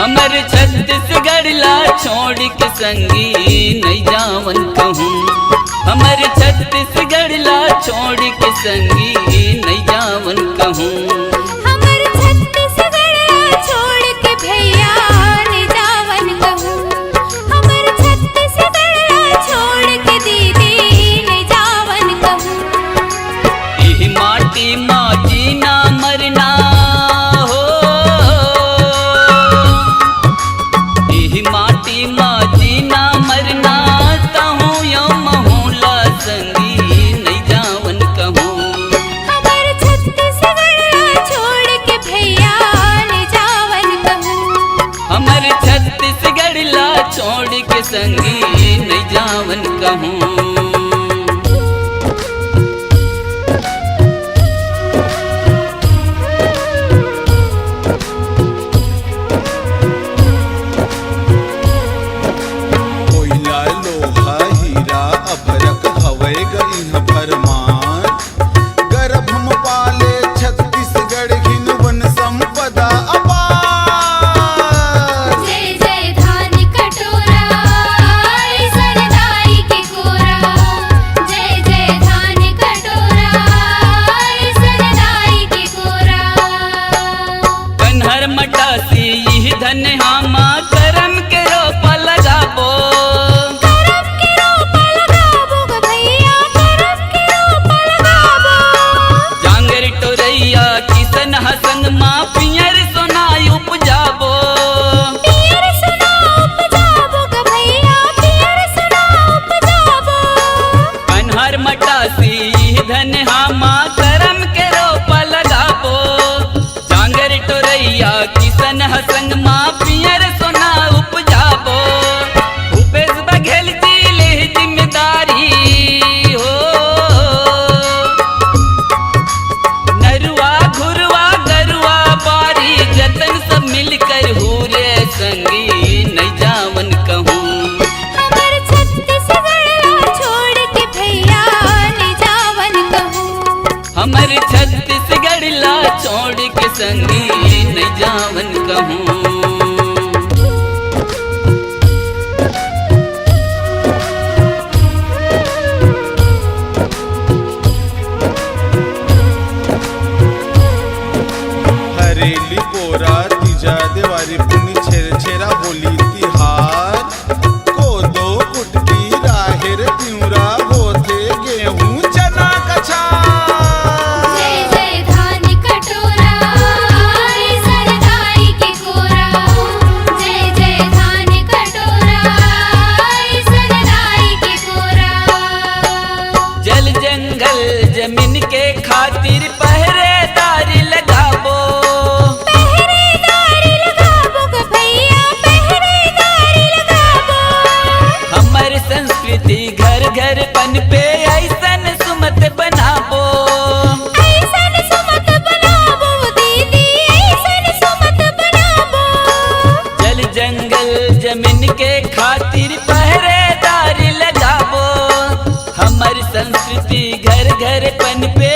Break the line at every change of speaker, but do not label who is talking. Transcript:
हमर छत्तीसगढ़ ला छोड़ के संगी नहीं जावन कहूँ। हमर छत्तीसगढ़ ला छोड़ के संगी नहीं जावन कहूँ।
हमर छत्तीसगढ़ ला छोड़ के भैया नहीं जावन कहूँ। हमर छत्तीसगढ़ ला छोड़ के दीदी नहीं जावन कहूँ।
यही माटी माँ जीना मरना माटी माँ जीना मरना कहूँ यो महूला संगी नहीं जावन कहूँ।
हमर छत्तीसगढ़ ला छोड़ के भैया नहीं जावन कहूँ।
हमर छत्तीसगढ़ ला छोड़ के संगी नहीं जावन कहूँ। धन हामा करम के रोपा लगाबो।
करम के रोपा लगाबो ग भैया, करम के रोपा लगाबो।
जांगर टोरैया किसन हसन माँ पियर सोनाई उपजाबो।
पियर सोना उपजाबो ग भैया, पियर सोना उपजाबो।
कन्हर मटासी धन हामा करम के रोपा लगाबो। जांगर टोरैया किसन हसन माँ पियर सोना उपजाबो। भूपेश बघेल जी ले जिम्मेदारी हो। नरुआ घुरवा गरुआ बारी जतन सब मिलकर हो रे संगी नहीं जावन कहूँ।
हमर छत्तीसगढ़ ला छोड़ के भैया नहीं जावन कहूँ।
हमर छत्तीसगढ़ ला छोड़ के संगी नहीं जावन कहूँ।
हरेली पोरा तीजा देवारी पुनी छेर छेरा होली तिहार कोदो कुटकी राहेर तिउरा होते गेहूं चना कछार।
जय जय धान कटोरा सरदाई के कोरा। जय जय धान कटोरा सरदाई के कोरा।
जल जंगल जमीन के खातिर पहरेदारी लगाबो।
पहरेदारी लगाबो ग भैया, पहरेदारी लगाबो।
हमर संस्कृति घर घर पन पे ऐसन सुमत बनाबो।
ऐसन सुमत बनाबो दीदी, ऐसन सुमत बनाबो।
जल जंगल जमीन के खातिर पहरेदारी लगाबो। हमर संस्कृति घर घर पन पे